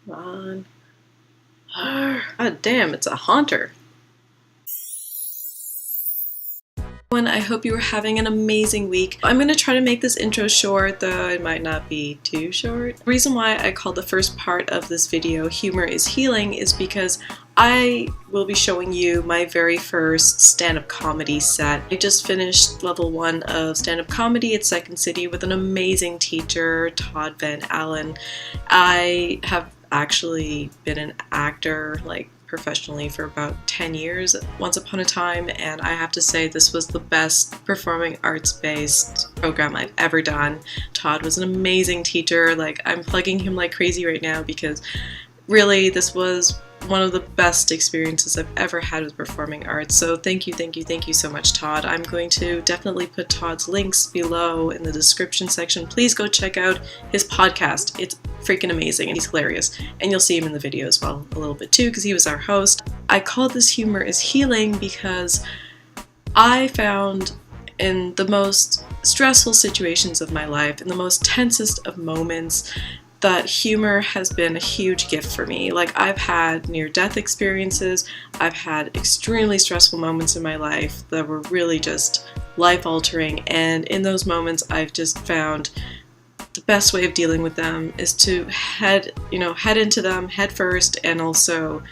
Come on. God damn, it's a haunter. I hope you are having an amazing week. I'm going to try to make this intro short, though it might not be too short. The reason why I called the first part of this video Humor is Healing is because I will be showing you my very first stand-up comedy set. I just finished level 1 of stand-up comedy at Second City with an amazing teacher, Todd Allen. I have actually been an actor, professionally for about 10 years once upon a time, and I have to say this was the best performing arts-based program I've ever done. Todd was an amazing teacher. I'm plugging him like crazy right now because really this was one of the best experiences I've ever had with performing arts. So thank you so much, Todd. I'm going to definitely put Todd's links below in the description section. Please go check out his podcast. It's freaking amazing and he's hilarious. And you'll see him in the video as well a little bit too because he was our host. I call this Humor is Healing because I found in the most stressful situations of my life, in the most tensest of moments, that humor has been a huge gift for me. I've had near-death experiences, I've had extremely stressful moments in my life that were really just life-altering, and in those moments I've just found the best way of dealing with them is to head into them head first and also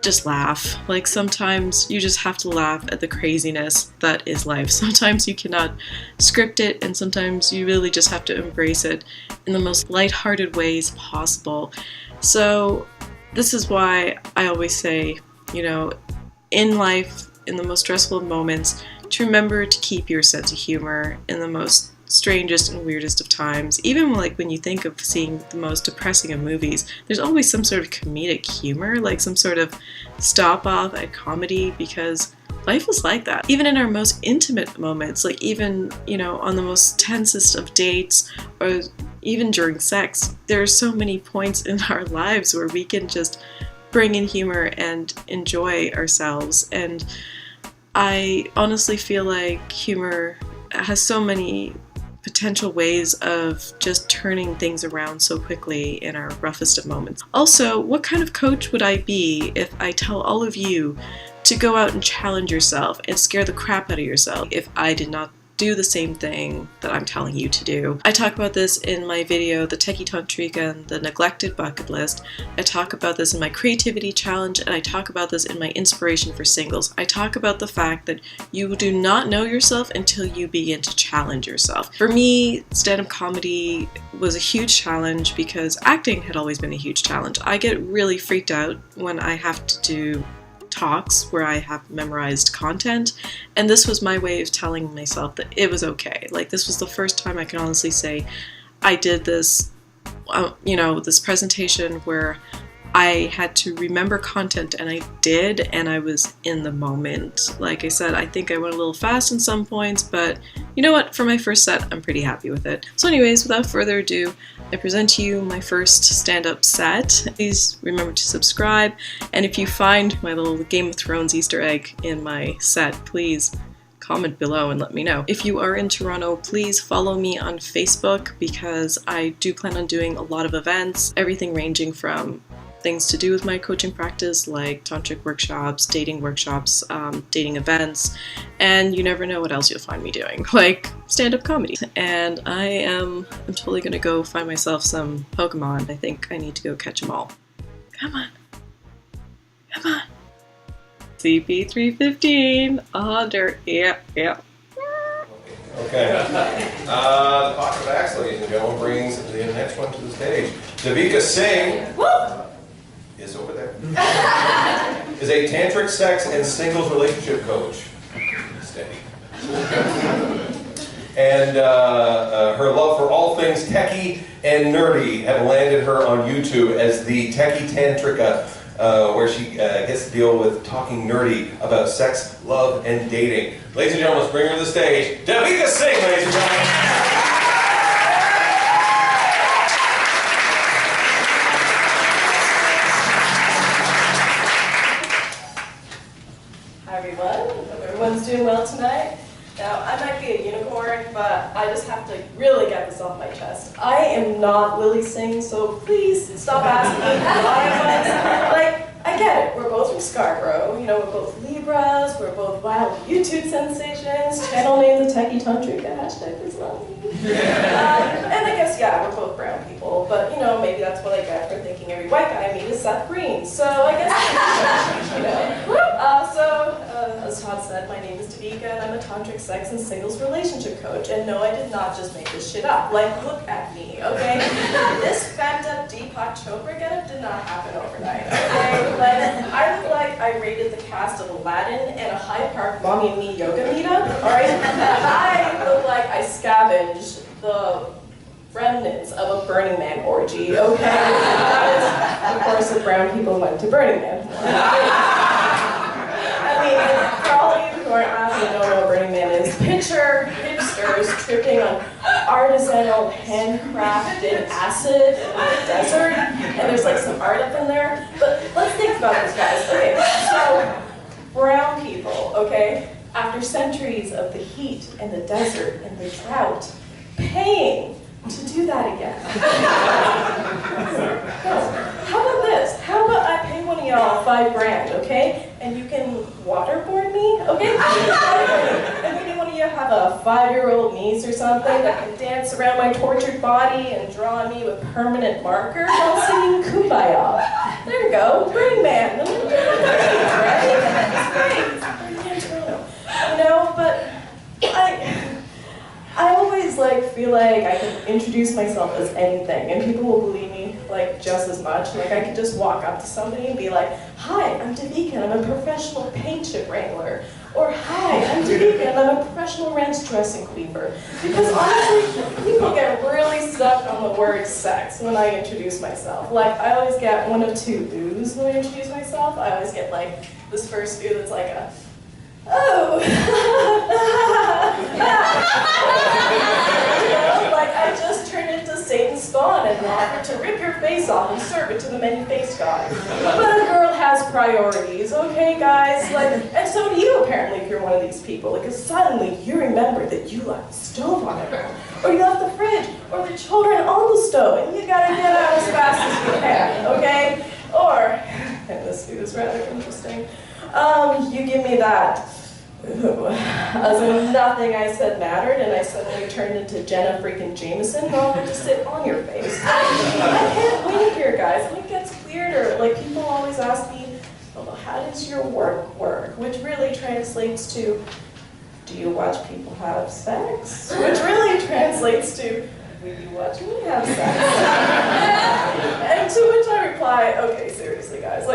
just laugh. Sometimes you just have to laugh at the craziness that is life. Sometimes you cannot script it, and sometimes you really just have to embrace it in the most lighthearted ways possible. So this is why I always say, in life, in the most stressful moments, to remember to keep your sense of humor in the most strangest and weirdest of times. Even when you think of seeing the most depressing of movies, there's always some sort of comedic humor, some sort of stop off at comedy, because life is like that. Even in our most intimate moments, even, on the most tensest of dates, or even during sex, there are so many points in our lives where we can just bring in humor and enjoy ourselves. And I honestly feel like humor has so many potential ways of just turning things around so quickly in our roughest of moments. Also, what kind of coach would I be if I tell all of you to go out and challenge yourself and scare the crap out of yourself if I did not do the same thing that I'm telling you to do? I talk about this in my video, the Techie Tantric and the Neglected Bucket List. I talk about this in my Creativity Challenge, and I talk about this in my Inspiration for Singles. I talk about the fact that you do not know yourself until you begin to challenge yourself. For me, stand-up comedy was a huge challenge because acting had always been a huge challenge. I get really freaked out when I have to do talks where I have memorized content, and this was my way of telling myself that it was okay. This was the first time I can honestly say I did this, this presentation where I had to remember content, and I did, and I was in the moment. Like I said, I think I went a little fast in some points, but you know what? For my first set, I'm pretty happy with it. So anyways, without further ado, I present to you my first stand-up set. Please remember to subscribe, and if you find my little Game of Thrones Easter egg in my set, please comment below and let me know. If you are in Toronto, please follow me on Facebook because I do plan on doing a lot of events, everything ranging from things to do with my coaching practice, like tantric workshops, dating events, and you never know what else you'll find me doing, like stand-up comedy. And I'm totally gonna go find myself some Pokémon. I think I need to go catch them all. Come on. Come on. CP315. Oh, dirt. Yeah. Okay. The Pocket of Axe, ladies and gentlemen, brings the next one to the stage. Davika Singh. Woo! Is over there. Is a tantric sex and singles relationship coach. Steady. And her love for all things techie and nerdy have landed her on YouTube as the Techie Tantrica, where she gets to deal with talking nerdy about sex, love, and dating. Ladies and gentlemen, let's bring her to the stage. Davika Singh, ladies and gentlemen. Hi everyone, hope everyone's doing well tonight. Now, I might be a unicorn short, but I just have to really get this off my chest. I am not Lily Singh, so please stop asking me why I was. Like, I get it. We're both from Scarborough. You know, we're both Libras. We're both wild YouTube sensations. Channel name the Techie Tantric. Hashtag is love me. And I guess, yeah, we're both brown people. But, you know, maybe that's what I get for thinking every white guy I meet is Seth Green. So I guess, you know. As Todd said, my name is Davika, and I'm a tantric sex and singles relationship coach. And no, I did not just make this shit up. Like, look at me, okay? This famped up Deepak Chopra getup did not happen overnight, okay? Like, I look like I raided the cast of Aladdin and a Hyde Park Mommy and Me yoga meetup, alright? I look like I scavenged the remnants of a Burning Man orgy, okay? That is, of course, if brown people went to Burning Man. I mean, for all of you who aren't laughing and don't know what Burning Man is, picture hipsters tripping on artisanal, handcrafted acid in the desert, and there's like some art up in there. But let's think about this, guys. Okay, so brown people, okay, after centuries of the heat and the desert and the drought, paying to do that again. How about this? How about I pay one of y'all $5 grand, okay? And you can waterboard me, okay? And maybe one of you have a 5-year-old niece or something that can dance around my tortured body and draw on me with permanent markers while singing Kumbaya. There you go, Burning Man. Right? It's great. You know, but I always feel like I can introduce myself as anything, and people will believe me just as much. Like I could just walk up to somebody and be like, "Hi, I'm Davika, and I'm a professional paint chip wrangler," or "Hi, I'm Davika, and I'm a professional ranch dressing queeper." Because honestly, people get really stuck on the word sex when I introduce myself. Like I always get one of two oohs when I introduce myself. I always get this first ooh that's like a oh. You know, I just turned into Satan's spawn and offered to rip your face off and serve it to the many-faced god. But a girl has priorities, okay, guys? And so do you, apparently, if you're one of these people. Because suddenly you remember that you left the stove on at home, or you left the fridge, or the children on the stove, and you gotta get out as fast as you can, okay? Or, and this is rather interesting, you give me that. Ooh. As if nothing I said mattered, and I suddenly turned into Jenna freaking Jameson, who offered to sit on your face. I can't wait here, guys. It gets weirder. People always ask me, well, how does your work work? Which really translates to, do you watch people have sex? Which really translates to, will you watch me have sex? And to which I reply, okay, seriously, guys,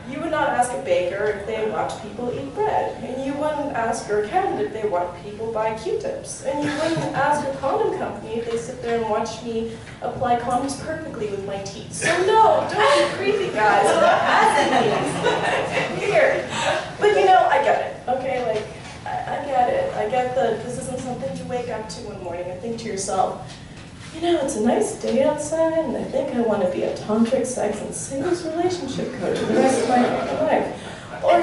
you would not ask a baker if they watch people eat bread, and you wouldn't ask your accountant if they watch people buy Q-tips, and you wouldn't ask a condom company if they sit there and watch me apply condoms perfectly with my teeth. So no, don't be creepy, guys. Stop asking me. Weird. But I get it, okay? I get it. I get that this isn't something you wake up to one morning and think to yourself, it's a nice day outside, and I think I want to be a tantric sex and singles relationship coach for the rest of my life. Or,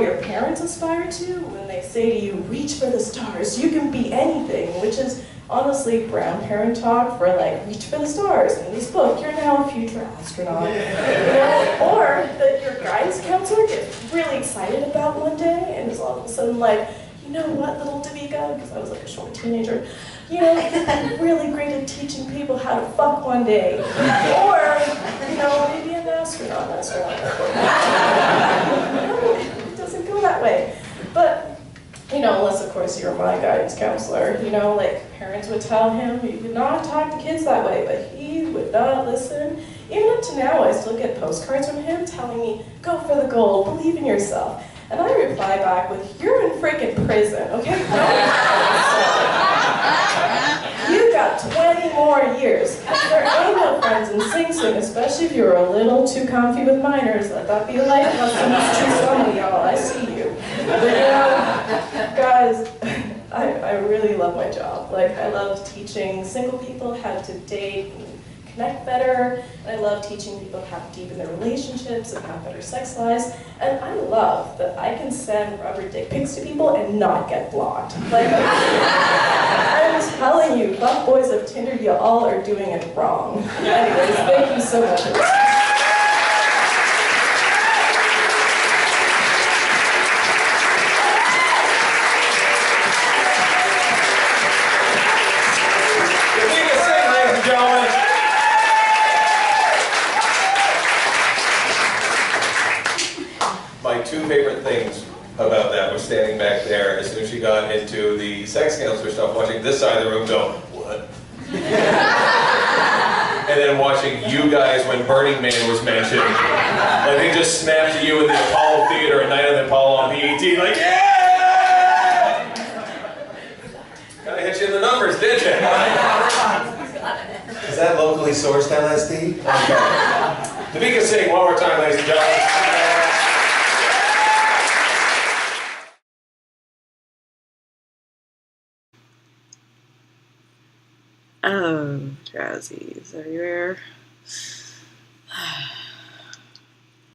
your parents aspire to when they say to you, reach for the stars, you can be anything, which is honestly brown parent talk for reach for the stars. In this book, you're now a future astronaut. Or that your guidance counselor gets really excited about one day and is all of a sudden you know what, little Davika, because I was a short teenager, I'm really great at teaching people how to fuck one day. Or, maybe an astronaut. No, it doesn't go that way. But, unless of course you're my guidance counselor, parents would tell him you could not talk to kids that way, but he would not listen. Even up to now, I still get postcards from him telling me, go for the gold, believe in yourself. And I reply back with, you're in freaking prison, okay? You got 20 more years. There ain't no friends in Sing Sing, especially if you're a little too comfy with minors. Let that be a life lesson to some of y'all. I see you. But guys, I really love my job. I love teaching single people how to date and connect better, and I love teaching people how to deepen their relationships and have better sex lives, and I love that I can send rubber dick pics to people and not get blocked. Like, I'm telling you, fuck boys of Tinder, you all are doing it wrong. Anyways, thank you so much. My two favorite things about that was standing back there as soon as she got into the sex counselor stuff, watching this side of the room go, what? And then watching you guys when Burning Man was mentioned. Like they just snapped to you in the Apollo Theater at Night of the Apollo on PET, like, yeah! Kinda hit you in the numbers, did you? Is that locally sourced LSD? Okay. Davika Singh, one more time, ladies and gentlemen. Oh, drowsies everywhere.